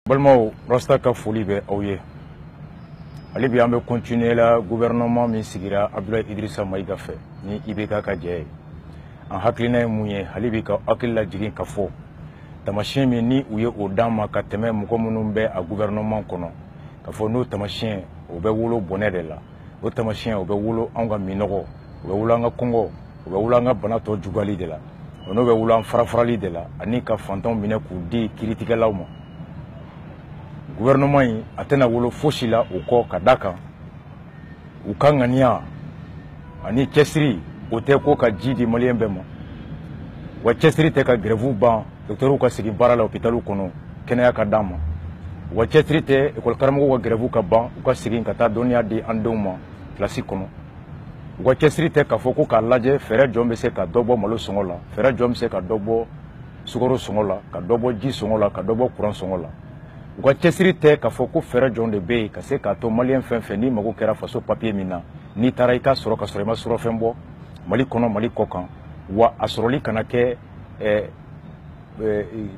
Balmao rasta ka foli bɛ aw ye. Ale bi an bɛ continuer la gouvernement min sigira Abdoulaye Idrissa Maïga fɛ ni IBK ka jɛ ye. An hakilina ye mun ye hali bi ka hakili lajigin ka fɔ tamasiyɛn min ni u ye o d'an ma ka tɛmɛ mɔgɔ minnu bɛ a gouvernement kɔnɔ ka fɔ n'o tamasiyɛn o bɛ wolo bɔnɛ de la, o tamasiyɛn o bɛ wolo an ka minɔgɔ, o bɛ wolo an ka kɔngɔ, o bɛ wolo an ka bana tɔ juguyali de la, o n'o bɛ wolo an farafarali de la ani ka fantanw minɛ k'u di kiiritigɛlaw ma. Gouvernement in a tɛna wolo fosi la u kɔ ka da kan u ka ŋaniya ani cɛsiri o tɛ ko ka ji di maliyɛn bɛɛ ma, wa cɛsiri tɛ ka grève ban docteurs ka segin baara la hôpitaliw kɔnɔ kɛnɛya ka d'an ma, wa cɛsiri tɛ école karamɔgɔw ka grève ka ban u ka segin ka taa dɔnniya di an denw ma kilasi kɔnɔ, wa cɛsiri tɛ k'a fɔ ko k'a lajɛ fɛɛrɛ jɔn bɛ se ka dɔ bɔ malo sɔngɔ la, fɛɛrɛ jɔn bɛ se ka dɔ bɔ sukaro sɔngɔ la, ka dɔ bɔ ji sɔngɔ la, ka dɔ bɔ courant sɔngɔ la. U ka cɛsiri tɛ k'a fɔ ko fɛɛrɛ jɔn de bɛ yen ka se k'a to maliyɛn fɛn fɛn ni mago kɛra faso papier min na n'i taara i ka sɔrɔ ka sɔrɔ i ma sɔrɔfɛn bɔ Mali kɔnɔ Mali kɔ kan, wa a sɔrɔli kana kɛ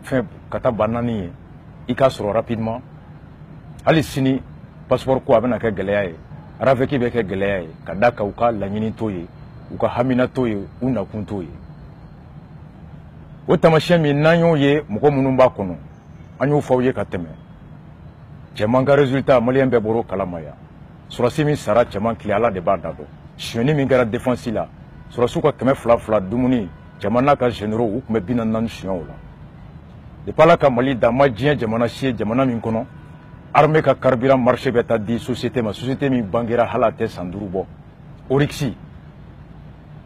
fɛn ka taa ba naani ye i ka sɔrɔ rapidement. Hali sini passeport ko a bɛna kɛ gɛlɛya ye, RAVEC bɛ kɛ gɛlɛya ye ka da kan u ka laɲini t'o ye, u ka hamina t'o ye, u nakun t'o ye. O tamasiyɛn min n'an y'o ye mɔgɔ minnu b'a kɔnɔ an y'o fɔ aw ye ka tɛmɛ. Cɛman ka résultat maliyɛn bɛɛ bɔr'o kalama yan. Sɔrɔsi min sara cɛman tile Ala de b'a da dɔn. Sonyɛni min kɛra défense la sɔrɔsiw ka 200 dumuni cɛman n'a ka généraux u tun bɛ 44 suɲɛ o la. Depuis Ala ka Mali da ma diɲɛ jamana si ye jamana min kɔnɔ armée ka carburant marché bɛ taa di société ma, société min bangera hali a tɛ san 5 bɔ. Orixi.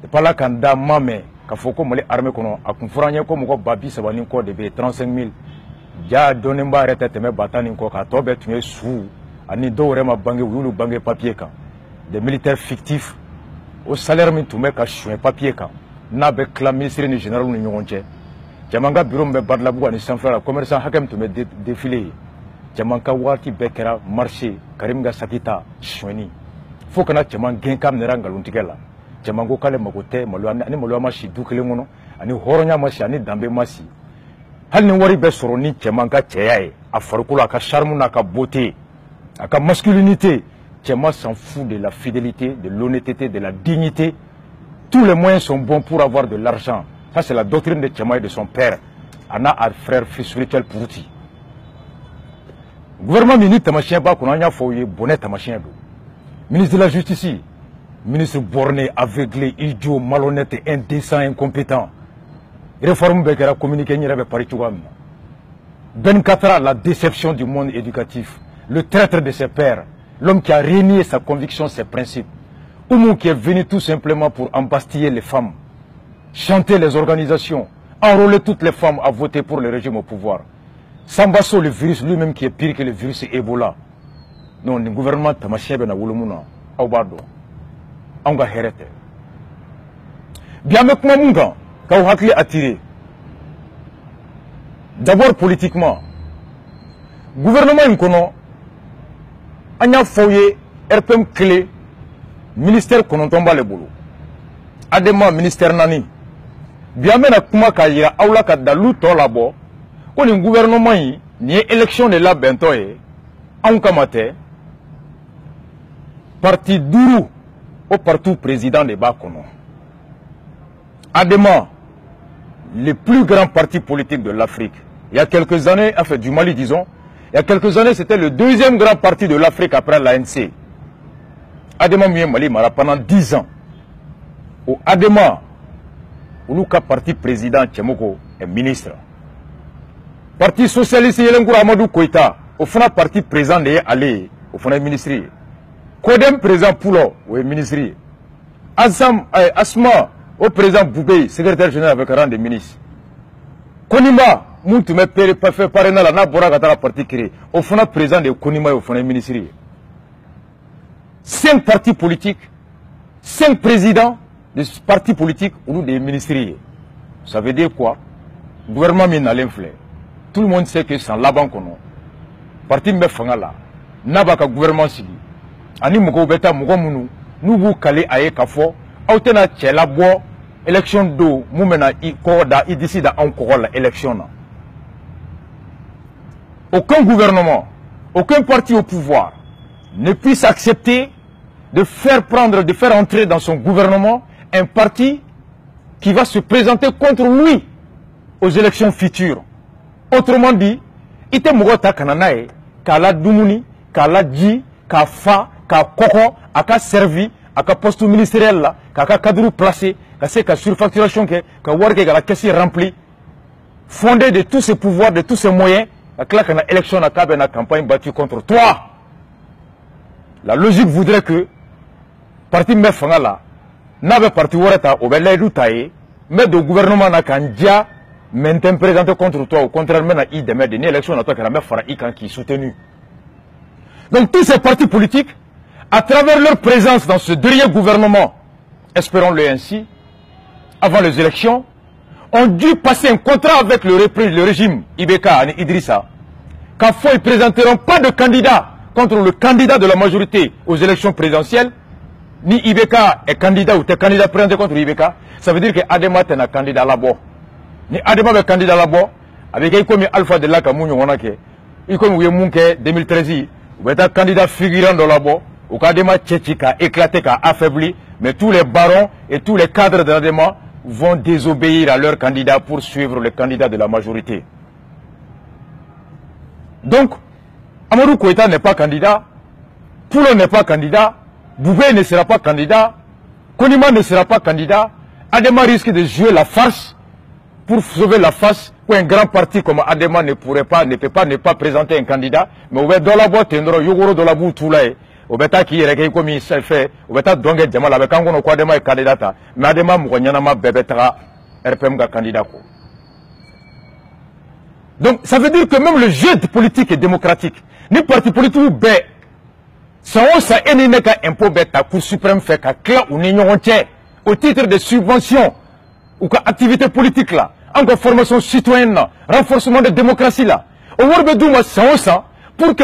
Depuis Ala ka da ma mɛn k'a fɔ ko Mali armée kɔnɔ a kun fɔra an ye ko mɔgɔ 30,000 ni kɔ de bɛ yen 35 000. Ja dɔnnenba yɛrɛ tɛ tɛmɛ 10,000 ni kɔ k'a tɔ bɛɛ tun ye su ani dɔw yɛrɛ ma bange u y'olu bange papier kan, des militaires fictifs o salaire min tun bɛ ka suɲɛ papier kan n'a bɛ tila ministre ni général ni ɲɔgɔn cɛ. Cɛman ka bureau min bɛ Badalabugu ani sanfɛla la commerçant hakɛ min tun bɛ défilé ye, cɛman ka waati bɛɛ kɛra marché Karim ka saki ta suɲɛni fo kana cɛman gɛn k'a minɛra nkalontigɛ la. Cɛman ko k'ale mago tɛ maloya ani maloya ma si du kelen kɔnɔ ani hɔrɔnya ma si ani danbe ma si. Hali ni wari bɛ sɔrɔ ni cɛman ka cɛya ye a farikolo a ka charme n'a ka beauté a ka masculinité, cɛman s'en fout de la fidélité, de l'honnêteté, de la dignité. Tous les moyens sont bons pour avoir de l'argent. Ça c'est la doctrine de cɛman et de son père ana a frère fils spirituel Puruti. Gouvernement min ni tamasiyɛn b'a kɔnɔ an y'a fɔ aw ye bonɛ tamasiyɛn don. Ministre de la justice, ministre borné, aveuglé, idiot, malhonnête, indécent, incompétent. Réforme Bekera communiqué n'y avait pas eu. Ben Katra, la déception du monde éducatif, le traître de ses pères, l'homme qui a renié sa conviction, ses principes. Oumou qui est venu tout simplement pour embastiller les femmes, chanter les organisations, enrôler toutes les femmes à voter pour le régime au pouvoir. Sambasso, le virus lui-même qui est pire que le virus Ebola. Non, le gouvernement Tamashien Ben Awulumuna, Aubado, Anga Herete. Bien avec Mamunga. Quand vous avez attiré, d'abord politiquement, le gouvernement incono, il y a foyer, RPM clé, ministère Konontomba le boulot. Adema ministère Nani. Bien même à Kuma Kaya, Aula Kadalou Tolabo, quand le gouvernement y a élection de la Bentoye, en Kamate, parti Dourou, au partout président de Bakono. Adema, le plus grand parti politique de l'Afrique. Il y a quelques années, enfin du Mali disons, il y a quelques années c'était le deuxième grand parti de l'Afrique après l'ANC. Adema Mouye Mali Mara pendant 10 ans. Au Adema, Oulouka parti président Tchemoko est ministre. Parti socialiste Yelengoura Amadou Koïta, au fond parti président de Allé, au fond ministre. Kodem président Poulo, au ministre. Asma, au président Boubé, secrétaire général avec un rang de ministre. Konima, Moutoumé fait parrainer la Nabora Gatara parti créé. Au fond, président de Konima et au fond, ministre. 5 partis politiques, 5 présidents de partis politiques ou des ministres. Ça veut dire quoi? Gouvernement mine à l'inflé. Tout le monde sait que sans la banque, parti Mbefangala, Nabaka gouvernement civil. Ani Mouko Beta Moukomounou, nous vous calez à Ekafo. Autena tchela bo élection do moumena i koda i d'ici da encore l'élection na aucun gouvernement, aucun parti au pouvoir ne puisse accepter de faire entrer dans son gouvernement un parti qui va se présenter contre lui aux élections futures. Autrement dit, ite mugota kananae, kala dumuni, kala dji, ka fa, ka koko, aka servi, aka poste ministériel là, kaka cadre placé, ka surfacturation ke, ka warke la caisse remplie, fondé de tous ces pouvoirs, de tous ces moyens, que la élection n'a pas une campagne battue contre toi. La logique voudrait que parti mefanga là n'avait parti wareta au belé taillé, mais le gouvernement n'a qu'un dia maintenant présenté contre toi, au contraire même à idem de l'élection n'a pas qu'un mefara ikan qui soutenu. Donc tous ces partis politiques, à travers leur présence dans ce dernier gouvernement, espérons-le ainsi, avant les élections, ont dû passer un contrat avec le régime Ibeka et Idrissa, qu'à fois ils ne présenteront pas de candidat contre le candidat de la majorité aux élections présidentielles, ni Ibeka est candidat ou t'es candidat présenté contre Ibeka, ça veut dire que Adema est un candidat là-bas. Ni Adema est candidat là-bas, avec comme Alpha de Laka Mounio Wanake, il comme Munke 2013, ou est un candidat figurant dans là-bas, ou qu'Adema Tchétika éclaté, qu'a affaibli, mais tous les barons et tous les cadres de l'Adema vont désobéir à leur candidat pour suivre le candidat de la majorité. Donc, Amadou Koïta n'est pas candidat, Poulon n'est pas candidat, Boubé ne sera pas candidat, Konima ne sera pas candidat, Adema risque de jouer la farce pour sauver la face où un grand parti comme Adema ne peut pas présenter un candidat, mais on va dans la boîte, Yogoro dans la boue tout là. Obeta qui est comme il s'est fait, Obeta Dongue Djamal avec un gon quoi Adema est candidat, mais Adema Mouganyanama Bebetara RPM candidat. Donc ça veut dire que même le jeu politique et démocratique, ni parti politique ou bé, ça n'est qu'un impôt bête à Cour suprême fait qu'à clair ou n'ignorant au titre de subventions ou qu'activité politique là, encore formation citoyenne, renforcement de démocratie là, au Warbedouma ça, pour que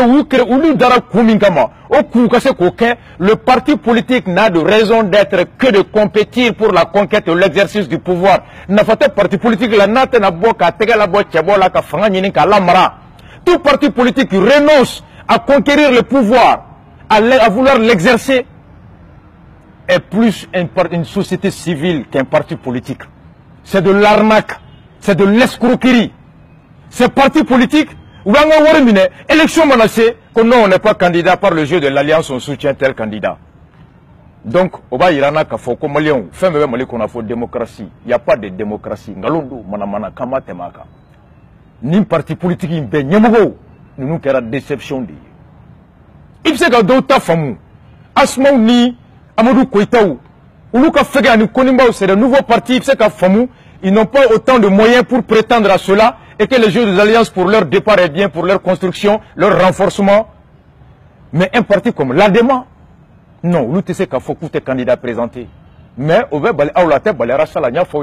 le parti politique n'a de raison d'être que de compétir pour la conquête et l'exercice du pouvoir. Parti politique tout parti politique qui renonce à conquérir le pouvoir, à vouloir l'exercer, est plus une société civile qu'un parti politique. C'est de l'arnaque, c'est de l'escroquerie. Ces partis politiques, élection menacée, que non, on n'est pas candidat par le jeu de l'alliance, on soutient tel candidat. Donc, on va y aller à Foko Malion, fin de Mali qu'on a fait démocratie. Il n'y a pas de démocratie. Ngalondo, Manamana, Kama, Temaka. Ni parti politique, nous nous avons déception. Il s'est gardé au Tafamu. Asma ni Amadou Koïtaou. Ou nous avons fait un Konimba, c'est de nouveaux partis, il s'est gardé ils n'ont pas autant de moyens pour prétendre à cela et que les jeux des alliances pour leur départ est bien, pour leur construction, leur renforcement. Mais un parti comme l'Adema, non, nous tu sais qu'il faut que tes candidats présentés. Mais au fait,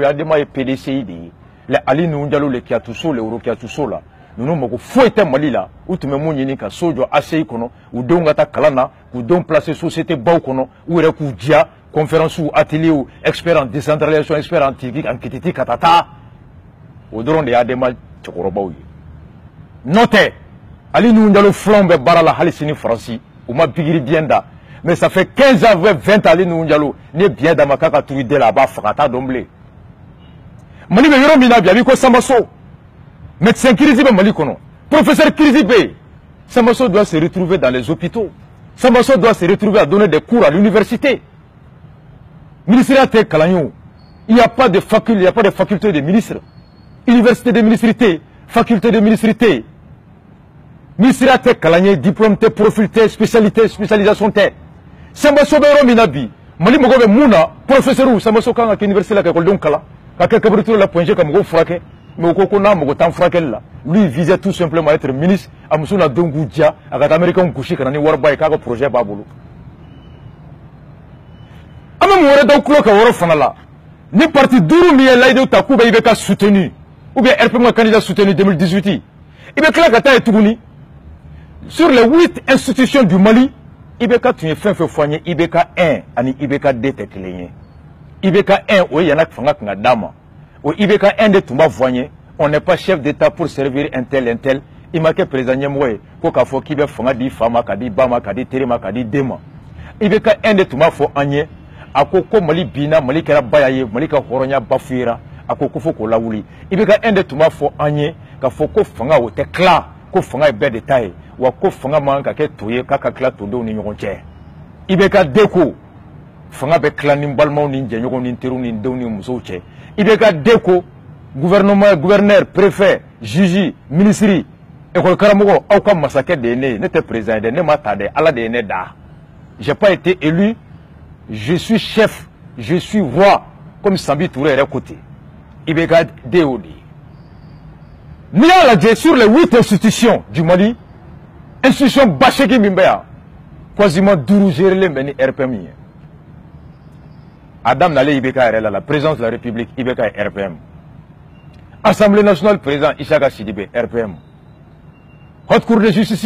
l'Adema est PDCI, les Ali Noundialo, les Kiatousso, les Euro Kiatousso là. Nous avons fait Mali là, où tu me mounis qu'à Sojo, assez kono, ou Dongata Kalana, ou Don placer société Baukono, ou Rekoudia, conférence ou atelier ou expert en décentralisation, expert en technique, en kititi katata, au drone de Adema Tchokorobaoui. Notez, Ali Noundialo flambe barala halisini Franci, ou ma bigiri bienda, mais ça fait 15 ans, 20 Ali Noundialo, n'est bien dans ma kaka tuide là-bas, frata d'omblé. Mali me yoro mina biabi ko Samaso. Médecin Kirizibe Malikono, professeur Kirizibe, Samaso doit se retrouver dans les hôpitaux. Samaso doit se retrouver à donner des cours à l'université. Ministère de Kalagnon, il n'y a pas de faculté, il n'y a pas de faculté de ministre. Université de ministrité, faculté de ministrité. Ministère de Kalagnon, diplôme, profil, spécialité, spécialisation. Samaso Bero Minabi, Mali Mogobe Mouna, professeur ou Samaso Kanga, université de la Kala, Kaka la pointe comme go fraqué. Mais lui visait tout simplement à être ministre, à Moussuna Dongoudia, à l'Américain Kouchi, à Warba et Kago projet Babolo. Amam Warada Kloka Worofanala, ni parti Douroumi et Laïdo Takuba Ibeka soutenu, ou bien RPM candidat soutenu 2018. Ibeka Kata et Tougouni, sur les 8 institutions du Mali, Ibeka tu es fin foigné, Ibeka 1, ani Ibeka 2 t'es cléné. Ibeka 1, oui, y en a qui font Dama. Au IBK 1 de Toumba Voigné, on n'est pas chef d'État pour servir un tel, il m'a que président Nyemwe ko ka fo ki be fanga di fama ka di bama ka di terema ka di dema ibe ka ende tuma fo anye akoko mali bina mali kera bayaye mali ka horonya bafuira akoko fo ko lawuli ibe ka ende tuma fo anye ka fo ko fanga o te kla ko fanga be détail wa ko fanga man ka ke toye ka ka kla to do ni nyogonche ibe ka deko fanga be kla ni balmaw ni nje nyogon ni teru ni do ni musoche ibe ka deko gouvernement gouverneur préfet juge ministre école karamogo au comme massacre de né n'était président de ne matade ala de ne da j'ai pas été élu je suis chef je suis roi comme Sambi Touré est à côté ibeka DOD ni ala de sur les 8 institutions du Mali institution bacheki mimbea quasiment 12 gérer les meni RPM Adam Nale ibeka la présidence de la République ibeka RPM Assemblée nationale président Ishaka Sidibé RPM Haute Cour de justice,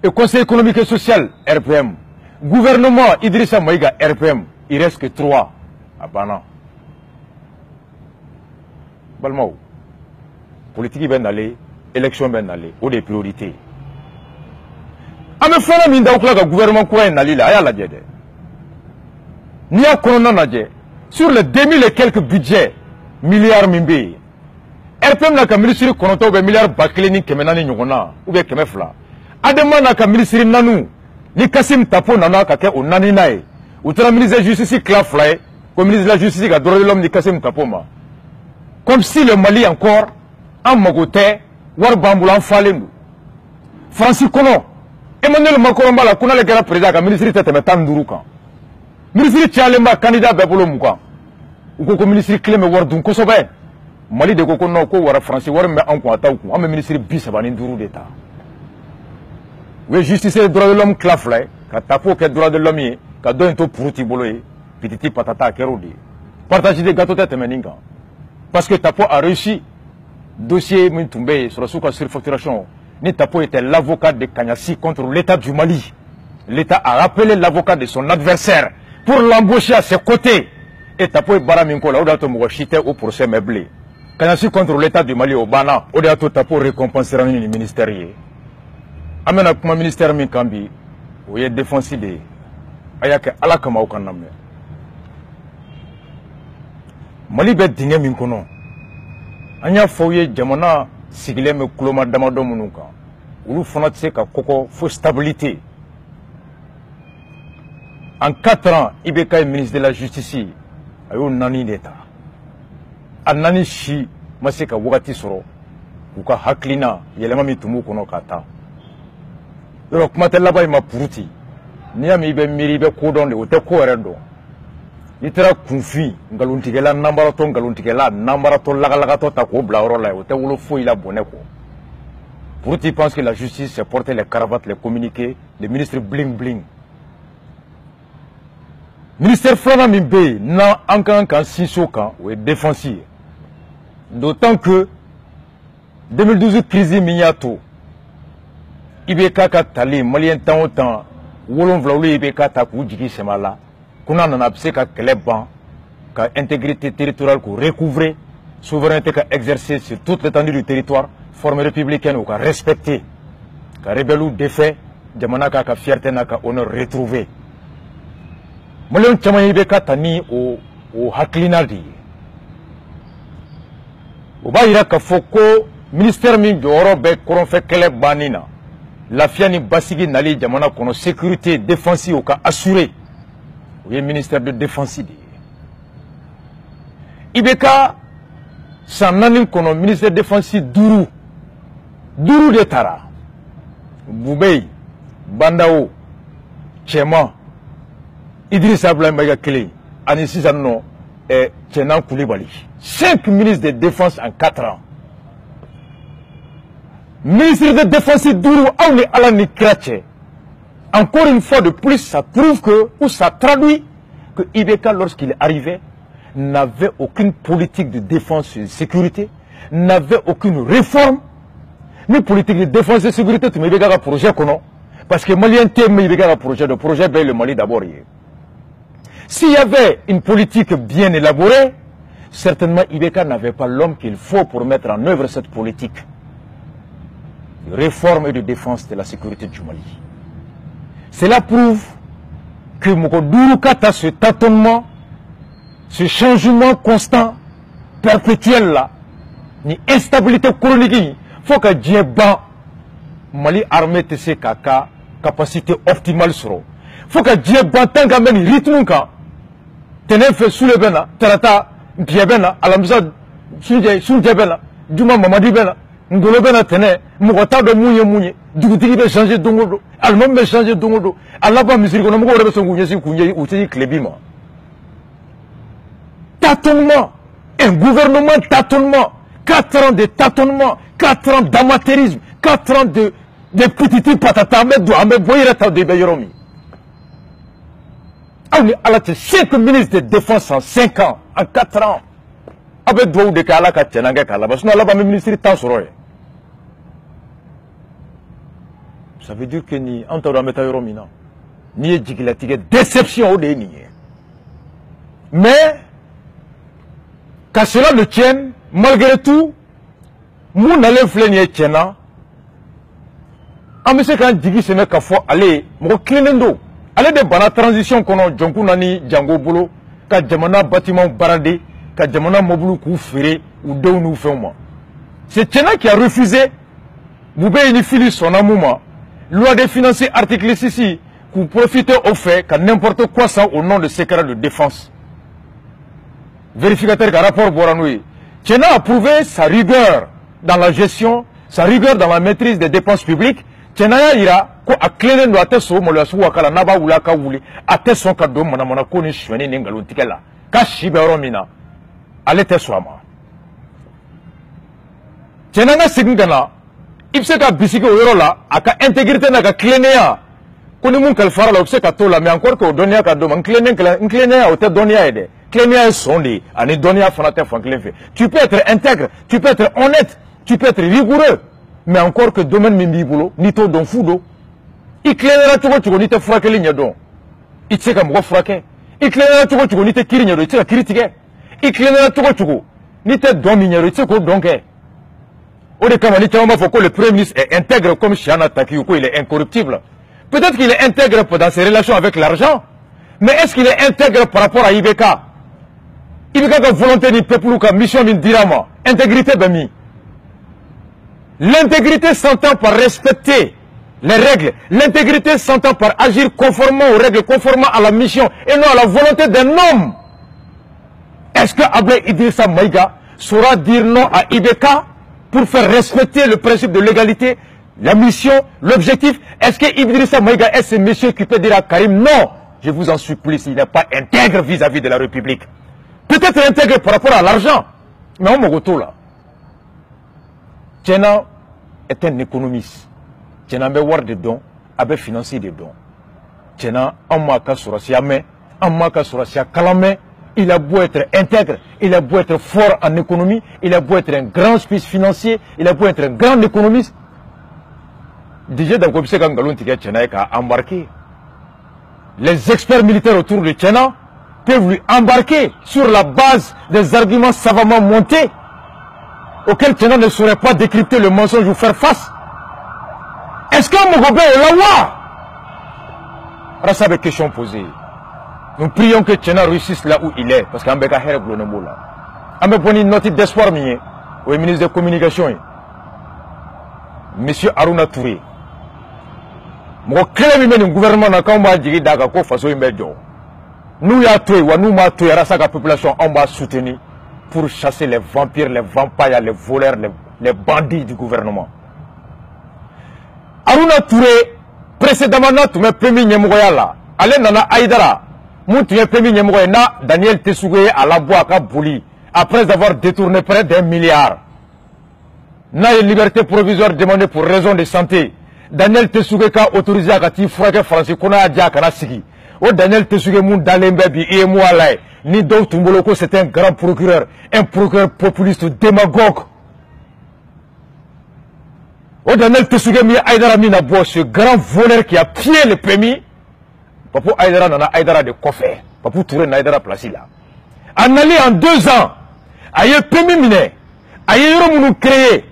et Conseil économique et social, RPM. Gouvernement Idrissa Maïga, RPM. Il reste que 3 à Bana. Balmao. Politique ben d'aller, élection ben d'aller, ou des priorités. Ame fana minda le gouvernement quoi n'ali là, aya la djede. Ni a konon nadje. Sur les 2000 et quelques budgets, milliards mimbi. RPM n'a qu'un ministre kononto be milliard bakle ni kemenani nyongona ou be kemefla adema n'a qu'un ministre nanu ni Kassim Tapo nana ka ke onani nae outra ministre de justice claflae comme ministre de la justice ka droit de l'homme ni Kassim Tapo ma comme si le Mali encore en mogote war bambulan falendu Francis Kono Emmanuel Macron bala kuna le gara président ka ministre tete metan duru kan ministre Tchalemba candidat be bolo muka ou ko ministre Clément Wardun ko sobe Mali de Koko non ko wara français wara me en ko ataw ko am ministre bi sabani duru d'état we justice et droit de l'homme claflay ka tapo ke droit de l'homme ka do into pruti boloye pititi patata kerodi partager des gâteaux tête meninga parce que tapo a réussi dossier Mintumbe sur la surfacturation ni tapo était l'avocat de Kanyasi contre l'état du Mali l'état a rappelé l'avocat de son adversaire pour l'embaucher à ses côtés et tapo baraminko la odato mo chité au procès meublé Kanyasi contre l'état du Mali au Bana, au déato tapo récompenser le ministère. Amena kuma ministère min kambi, ou yé défensi de, ayake alakama au kaname. Mali be dingé min kono. Anya fouye jamana sigile me kuloma damado munuka. Ulu fonatse ka koko fo stabilité. En 4 ans, Ibeka est ministre de la Justice, ayo nani d'état. Anani shi maseka wakati soro uka haklina yelema mitumu kono kata yoro kumate laba ima puruti niyami ibe miri ibe kodon de ote ko redo itara kunfi ngaluntigela nambarato laga ta ko bla oro la ote wolo fo ila boneko puruti pense que la justice c'est porter les cravates les communiqués les ministres bling bling ministère flana mimbe na ankan kan sinso kan ou défensif. D'autant que 2012 crise miniato Ibeka Tali malien temps autant wolon vlauli Ibeka taku jigi semala kuna nana bse ka keleban ka intégrité territoriale ko recouvrer souveraineté ka exercer sur toute l'étendue du territoire forme républicaine ou ka respecter ka rebelle ou défait jamana ka fierté na ka honneur retrouvé malien chama Ibeka tani o haklinadi Obaïra Kafoko, ministère min Joro be koron fait kele banina. La fiani basigi nali jamana kono sécurité défensive au cas assuré. Oui, ministère de défense. Ibeka sanani kono ministère de défense duru. Duru de Tara. Boubei, Bandao, Tchema, Idriss Ablaye Kele, Anissi Zanno et Tchenan Koulibaly. 5 ministres de défense en 4 ans. Ministre de défense Dourou Aouni Alani Krache. Encore une fois de plus, ça prouve que, ou ça traduit que Ibeka, lorsqu'il arrivait, n'avait aucune politique de défense et de sécurité, n'avait aucune réforme, ni politique de défense et de sécurité. Tu me dis un projet qu'on a. Parce que Malien t'aime un projet, le projet ben le Mali d'abord. S'il y avait une politique bien élaborée, certainement Ibeka n'avait pas l'homme qu'il faut pour mettre en œuvre cette politique. de réforme et de défense de la sécurité du Mali. Cela prouve que Mokodourou Kata, ce tâtonnement, ce changement constant, perpétuel là, ni instabilité chronique, il faut que Dieu bat Mali armée TC Kaka, capacité optimale sur eux. Il faut que Dieu bat tant qu'à même rythme ka, tenez fait sous le bena, tarata, diabena, alamza, sous diabena, Duma Mamadi bena, Ngolo bena tenez, Mokota de Mouye, Dougouti de changer d'ongodo, Allemand de changer d'ongodo, Alaba musique, on a beaucoup de son gouvernement, ou c'est Klebima. Tâtonnement, un gouvernement tâtonnement, 4 ans de tâtonnement, 4 ans d'amateurisme, 4 ans de petits patatas, mais boyer à de Bayoromi. On est à la 5 ministres de défense en 5 ans, en 4 ans. Avec deux de Kala Katchenanga Kalaba, sinon là-bas, le ministre est en soroye. Ça veut dire que ni Antoine Metayoromi, ni Djigilatique, déception au déni. Mais, qu'à cela le tienne, malgré tout, nous n'allons flénier tiena. En monsieur quand Djigi se met qu'à fois aller, mon clinendo, aller de la transition qu'on a Djonkou Nani, Django Bolo, qu'à Djamana bâtiment baradé, qu'à Djamana Moboulou Kouféré, ou deux nous faisons. C'est Tiena qui a refusé, Boubé Inifili son amour, loi de financer article 6, pour profiter au fait qu'à n'importe quoi ça au nom de secret de défense. Vérificateur d'un rapport Boranoui. Tiena a prouvé sa rigueur dans la gestion, sa rigueur dans la maîtrise des dépenses publiques. Tiena ira ko a clé de la so mo la so wakala naba wula ka wuli ate son ka do mona ko ni shweni ni ngalo tikela ka shibero mina ale te swama. Tiena na sigingana ibse ka bisiki o yoro la aka intégrité na ka clé ya ko ni mun kalfara la ibse ka to la mais encore que donia ka do man clé ya o te donia ede. Clénia est sondé, ani donia fanate fanklefe. Tu peux être intègre, tu peux être honnête, tu peux être rigoureux, mais encore que domaine mimbibulo, ni to don fudo. Il clénera tu ni te fraque ligne don. Il tse ka mo fraque. Il clénera tu ni te kirinya do, il tse critiquer. Il clénera tu ni te don mignero, il tse ko donke. O de kama ni tama faut que le premier ministre est intègre comme Chiana Takiyuko, il est incorruptible. Peut-être qu'il est intègre dans ses relations avec l'argent, mais est-ce qu'il est intègre par rapport à IBK? Il y a une volonté du peuple qui a mission d'indirama. Intégrité bami. L'intégrité s'entend par respecter les règles. L'intégrité s'entend par agir conformément aux règles, conformément à la mission et non à la volonté d'un homme. Est-ce que Abdel Idrissa Maïga saura dire non à IBK pour faire respecter le principe de l'égalité, la mission, l'objectif? Est-ce que Idrissa Maïga est ce monsieur qui peut dire à Karim non? Je vous en supplie, il n'est pas intègre vis-à-vis de la République. Peut-être intégré par rapport à l'argent. Mais on me là. Tiena est un économiste. Tiena a avoir des dons, a financé des dons. Tiena a maka surasiame, a maka surasia kalame. Il a beau être intègre, il a beau être fort en économie, il a beau être un grand spécialiste financier, il a beau être un grand économiste. Déjà dans le comité Gangalon Tiena a embarqué. Les experts militaires autour de Tiena peuvent lui embarquer sur la base des arguments savamment montés auxquels Tiena ne saurait pas décrypter le mensonge ou faire face. Est-ce qu'un Mogobé est là? Reste avec question posée. Nous prions que Tiena réussisse là où il est, parce qu'il y a un herbe là. Il y a une note d'espoir au ministre des Communications. Monsieur Aruna Touré. Mon clé de gouvernement n'a qu'à dire d'accord façon immédiate. Nous y a tué, nous m'a tué, la population on va soutenir pour chasser les vampires, les vampires, les voleurs, les bandits du gouvernement. Aruna Touré, précédemment, tu m'as permis Nyemoya là. Allez, Nana Aïdara, tu m'as permis Nyemoya na Daniel Tessougé à la boîte à Bouli, après avoir détourné près d'1 milliard. Na une liberté provisoire demandée pour raison de santé. Daniel Tessougé a autorisé à Kati Fouake Français, qu'on a dit à Kanasigi. O Daniel Tessougé moun Dalembebi et moi là, ni donc Tumboloko c'est un grand procureur populiste démagogue. O Daniel Tessougé mi Aïdara Mina Bo, ce grand voleur qui a pillé le permis. Papou Aïdara nana Aïdara de Kofé. Papou Touré na Aïdara placé là. En allé en 2 ans, aïe permis miné, aïe yoro mounou créé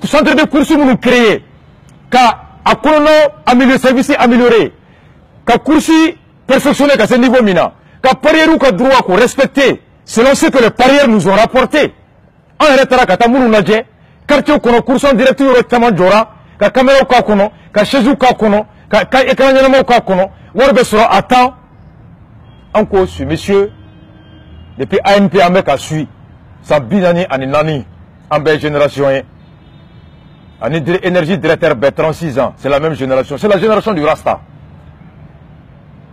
centre de course nous créé ka akono améliorer service amélioré ka course perfectionné à ce niveau mina ka parieur ou ka droit ko respecter selon ce que les parieurs nous ont rapporté en retara ka tamuru naje quartier kono course en direct yoro tama jora ka caméra ka kono ka chaise ka kono ka écran nyama ka kono worbe soro attend encore ce monsieur depuis ANP avec a suit sa binani ani nani en belle génération en énergie directeur 36 ans c'est la même génération c'est la génération du Rasta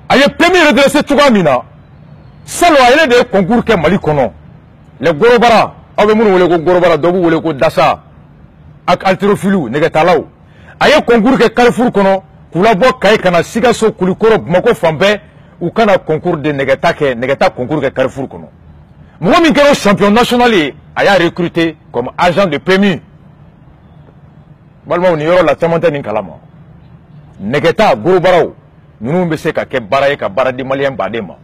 aye permis de redresser Tougamina salo ayele de concours ke Mali kono les gorobara awe munu wole ko gorobara dobu wole ko dasa ak alterofilu negetalaw aye concours ke Carrefour kono kula bo kay kana sigaso kulikoro mako fambe ou kana concours de negeta concours ke Carrefour kono moi mi kero champion national aya recruté comme agent de PMU balma ni yoro la tamanta ni kalama negeta gorobaraw nous be se ka ke baraye ka baradi malien badema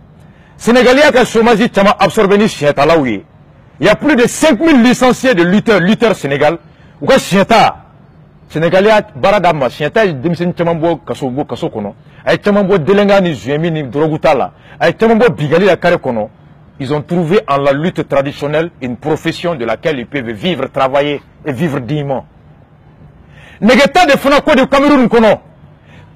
Sénégalais ka chômage chama absorbé ni chietalaw il y a plus de 5000 licenciés de lutteurs Sénégal ou ka chieta Sénégalais barada ma chieta dimsen chama bo kaso kono ay chama bo delenga ni juemi ni drogutala ay chama bo bigali la kare kono ils ont trouvé en la lutte traditionnelle une profession de laquelle ils peuvent vivre travailler et vivre dignement negeta de Fonako de Cameroun kono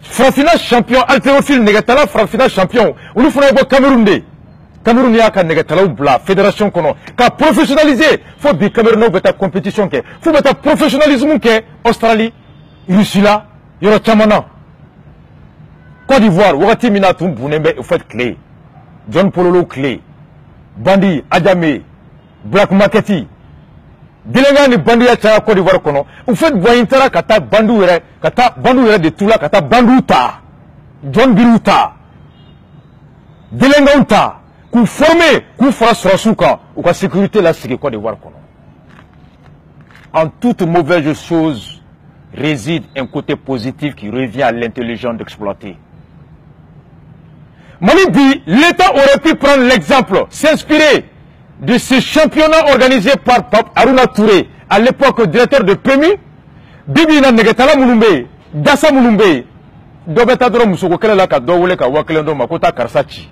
Frafina champion haltérophile negatala Frafina champion ulu fona bo Cameroun ya ka negatala bla fédération kono ka professionnaliser faut bi Cameroun beta compétition ke faut beta professionnalisme ke Australie Russie là yoro chamana Côte d'Ivoire wakati minatum bunembe fait clé John Pololo clé Bandi Adjamé Black Marketi Dilenga ni bandu ya chaya Côte d'Ivoire kono ou fait voyintara kata bandu yere de tula kata bandu ta John Biruta Dilenga unta ku former ku fara sorasuka ou ka sécurité la sigi Côte d'Ivoire kono en toute mauvaise chose réside un côté positif qui revient à l'intelligence d'exploiter. Malibi, l'État aurait pu prendre l'exemple, s'inspirer de ce championnat organisé par Pape Aruna Touré, à l'époque directeur de PMU, Bibi na negetala mulumbe, dasa mulumbe, dobeta doro musoko kele la ka dowole ka wakele ndo makota karsachi.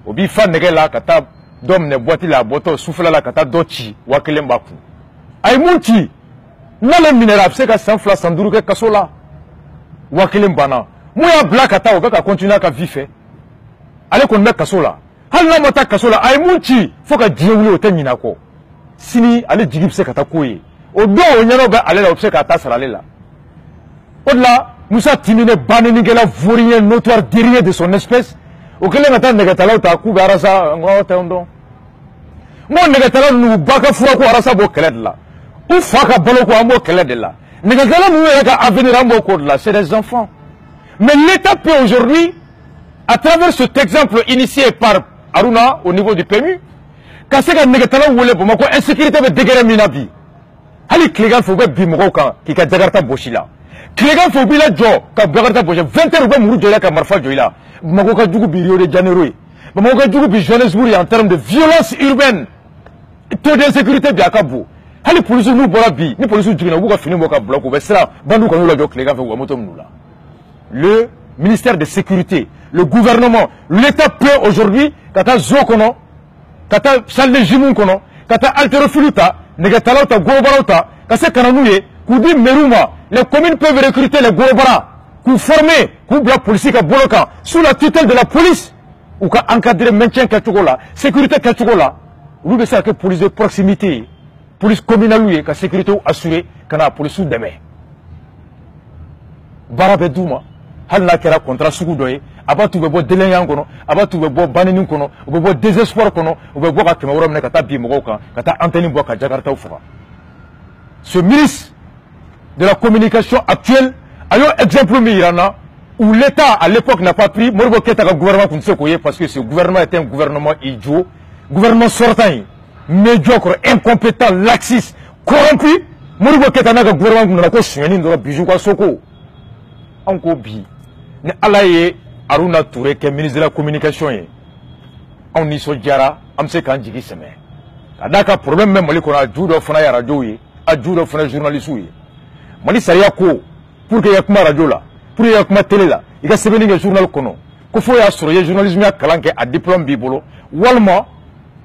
Obi fa negela kata dom ne boiti la boto souffla la kata dochi wakele mbaku. Ay munti na le minéral c'est ka sanfla sanduru ke kasola wakele mbana. Moya black ata ka continuer ka vivre. Ale kon na kasola. Hal na mata kasola ay munti foka diewule otemina ko. Sini ale jigipse kata koye. Odo onyano ba ale la opse kata sarale la. Au-delà, Moussa Timine Banenigela vaurien notoire derrière de son espèce. Auquel on attend Negatala ta kou garasa ngoteondo. Mon Negatala nous baka furako arasa bo keled la. Ou faka boloko ambo keled la. Negatala nous eka avenir ambo code là, c'est des enfants. Mais l'État peut aujourd'hui, à travers cet exemple initié par Aruna au niveau du PMU, casser que Negatala voulait pour moi insécurité de déguerre minabi. Hali Klegan faut bi moka qui ka Jakarta boshila. Klegan faut bi la jo ka Jakarta boshila 20 heures ba muru jola ka marfa joila. Magoka djugu bi Rio de Janeiro. Magoka djugu bi Johannesburg en termes de violence urbaine. Taux d'insécurité bi akabu. Hali police nous bola bi, ni police djugina buka fini boka bloc ou sera bandu ko la jo Klegan fait moto mnula. Le ministère de sécurité, le gouvernement, l'État peut aujourd'hui kata zokono, kata salde jimun kono, kata alterofiluta, negatalota gobarota, kase kananouye, koudi meruma, les communes peuvent recruter les gobara, kou former, kou bla politique à boloka, sous la tutelle de la police, ou ka encadrer maintien katugola, sécurité katugola, ou be ça que police de proximité, police communale, ka sécurité assurée, kana police sous demain. Barabe douma, hal na kera contrat sugu doye, aba tu be bo delenyan kono, aba tu be bo baneni kono, be bo désespoir kono, be bo ka kemawro mena kata bi mogoka, kata antenne bo ka Jakarta ou fera. Ce ministre de la communication actuelle a eu un exemple mirana où l'État à l'époque n'a pas pris Moribo Keta ka gouvernement kunsekoye parce que ce gouvernement était un gouvernement idiot, gouvernement sortant, médiocre, incompétent, laxiste, corrompu. Moribo Keta na ka gouvernement kuna ko sheni ndo biju kwa soko. Anko bi ni alaye Aruna Touré qui est ministre de la communication on y so jara am se kan jigi seme kadaka problème même mali ko na judo fana ya radio yi a juro fana journaliste yi mali sariya ko pour que ya kuma radio la pour ya kuma télé la i ka sɛbɛnni kɛ journal kɔnɔ ko fo y'a sɔrɔ i ye journalisme ya kalan kɛ a diplôme b'i bolo walima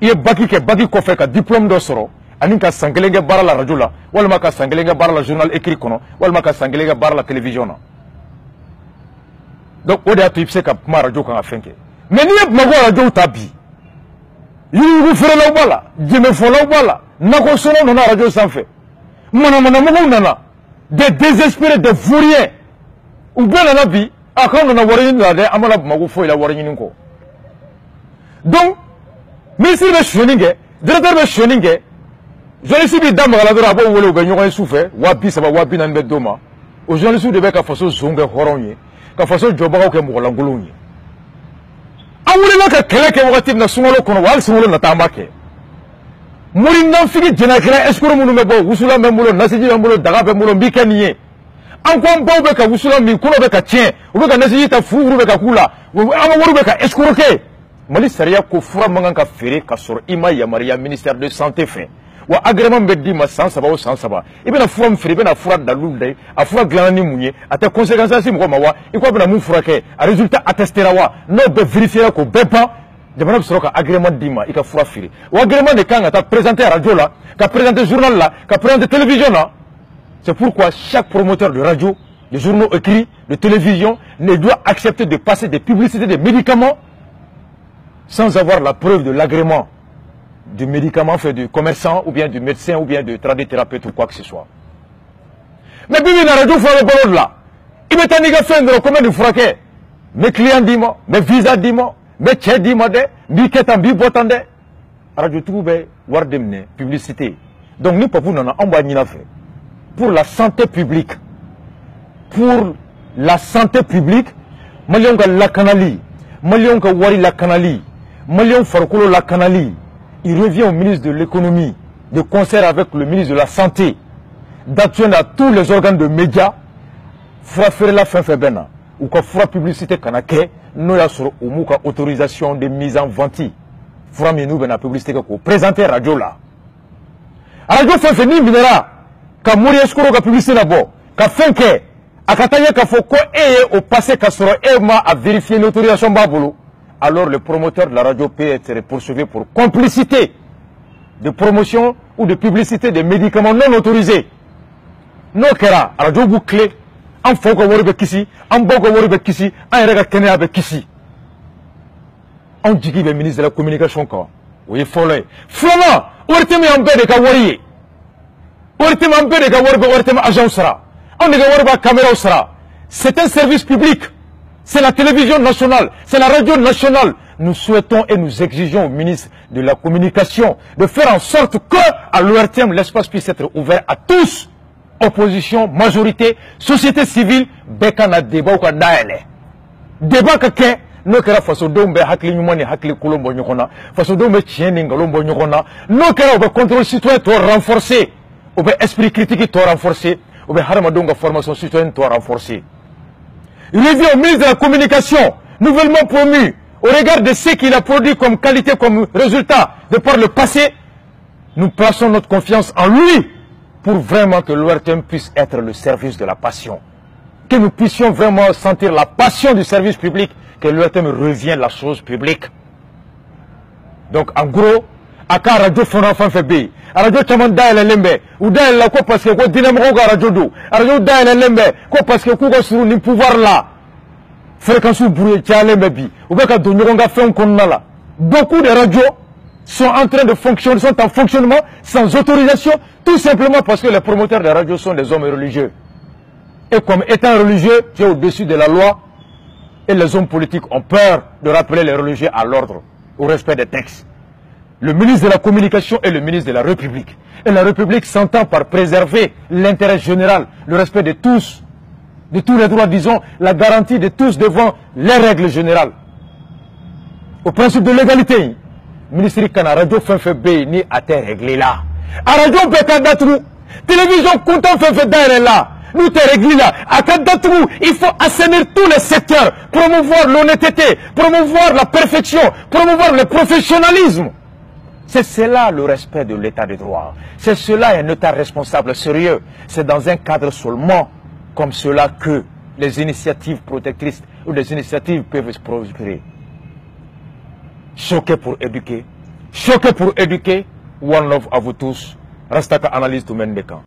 i ye bac kɛ bac kɔfɛ ka diplôme dɔ sɔrɔ ani ka san kelen kɛ baara la radio la walima ka san kelen kɛ baara la journal écrit kɔnɔ walima ka san kelen kɛ baara la télévision na donc o de y'a to i bɛ se ka kuma radio kan ka fɛn kɛ mais n'i ye Bamakɔ radio ta bi yugu feerelaw b'a la jɛmɛfɔlaw b'a la nakɔ sɔnnaw nana radio sanfɛ manamanamɔgɔw nana des désespérés des vauriens u bɛɛ nana bi a k'anw nana wari ɲini la dɛ an mana Bamakɔ foyi la wari ɲini kɔ donc ministre bɛ sonyani kɛ directeur bɛ sonyani kɛ journaliste b'i da maga la dɔrɔn a b'o wele u bɛ ɲɔgɔn ye su fɛ 230 240 bɛ d'o ma o journaliste de bɛ ka faso zon kɛ hɔrɔnw ye ka faso jɔbagaw kɛ mɔgɔlankolonw ye an wulila ka kɛlɛ kɛ wagati min na sunkalo kɔnɔ wa hali sunkalo nata an b'a kɛ mori nanfigi jɛnɛkɛla escroc minnu bɛ bɔ wusulan bɛ n bolo nasiji bɛ n bolo daga bɛ n bolo n b'i kɛ nin ye an ko an baw bɛ ka wusulan min kɔnɔ bɛ ka tiɲɛ u bɛ ka nasiji ta furu bɛ ka k'u la an ka wari bɛ ka escroquer mali sariya ko fura man kan ka feere ka sɔrɔ i ma yamaruya ministère de santé fɛ wa agrément bɛ d'i ma san 3 o san 3 i bɛna fura min feere i bɛna fura dalu da a fura dilanna ni mun ye a tɛ conséquence lase mɔgɔ ma wa i ko a bɛna mun furakɛ a résultat attestera wa n'o bɛɛ vérifiera k'o bɛɛ ban jamana bɛ sɔrɔ ka agrément d'i ma i ka fura feere o agrément de kan ka taa présenter radio la ka présenter journal la ka présenter télévision la c'est pourquoi chaque promoteur de radio de journaux écrits de télévision ne doit accepter de passer des publicités de médicaments sans avoir la preuve de l'agrément du médicament fait du commerçant ou bien du médecin ou bien du tradithérapeute ou quoi que ce soit. Mais puis la radio fait le ballon là. Il me t'a fait de comment du fraquet. Mes clients disent moi, mes visas disent moi, mes tchèques disent moi, mes quêtes bi botande. Radio trouve voir des publicité. Donc nous pour nous on va n'y faire. Pour la santé publique. Pour la santé publique, malion ka la canali, malion ka wari la canali, malion farkolo la canali. Il revient au ministre de l'économie, de concert avec le ministre de la santé, d'actionner à tous les organes de médias, fera faire la fin febena, ou qu'on fera publicité kanake, nous y a sur autorisation de mise en vente. Fera nous la publicité qu'on présenter radio là. Radio fait ni minera, ka mourir escroc ka publicité d'abord, ka fin que, à katanya ka faut quoi au passé ka sera à vérifier l'autorisation babolo. Alors le promoteur de la radio peut être poursuivi pour complicité de promotion ou de publicité de médicaments non autorisés. Non, kera, radio bouclé, en foko wori kisi, en boko wori kisi, en rega kene avec kisi. On dit qu'il est ministre de la communication quoi. Oui, follow. Flaman, ortemi ambe de ka wori. Ortemi ambe de ka wori, ortemi agent sera. On de ka wori caméra sera. C'est un service public. C'est la télévision nationale, c'est la radio nationale. Nous souhaitons et nous exigeons au ministre de la Communication de faire en sorte que, à l'ORTM, l'espace puisse être ouvert à tous. Opposition, majorité, société civile, bekana débat ou daele. Débat que no kera faso dombe hakli nyumani hakli kolombo nyokona, faso dombe tieni ngalombo nyokona, no kera obe contrôle citoyen to renforcer, obe esprit critique to renforcer, obe haramadonga formation citoyenne to renforcer. Il revient au ministre de la Communication, nouvellement promu, au regard de ce qu'il a produit comme qualité, comme résultat, de par le passé, nous plaçons notre confiance en lui pour vraiment que l'ORTM puisse être le service de la passion. Que nous puissions vraiment sentir la passion du service public, que l'ORTM revienne la chose publique. Donc en gros, à la radio Fona Fanfebe, à la radio Chamanda et Lembe, ou d'ailleurs la quoi parce que quoi dynamo radio do, à la radio d'ailleurs Lembe, quoi parce que quoi sur le pouvoir là, fréquence ou bruit Lembe, ou bien quand on a fait un connala. Beaucoup de radios sont en train de fonctionner, sont en fonctionnement sans autorisation, tout simplement parce que les promoteurs de radios sont des hommes religieux. Et comme étant religieux, tu es au-dessus de la loi, et les hommes politiques ont peur de rappeler les religieux à l'ordre, au respect des textes. Le ministre de la Communication est le ministre de la République. Et la République s'entend par préserver l'intérêt général, le respect de tous les droits, disons, la garantie de tous devant les règles générales. Au principe de l'égalité, le ministre de la Radio Fanfebe ni à terre réglé là. À Radio Bekadatru, télévision content Fanfebe là. Nous te réglé là. À Kadatrou, il faut assainir tous les secteurs, promouvoir l'honnêteté, promouvoir la perfection, promouvoir le professionnalisme. C'est cela le respect de l'état de droit. C'est cela un état responsable, sérieux. C'est dans un cadre seulement comme cela que les initiatives protectrices ou les initiatives peuvent se prospérer. Choqué pour éduquer. Choqué pour éduquer. One love à vous tous. Restaka analyse tout le monde.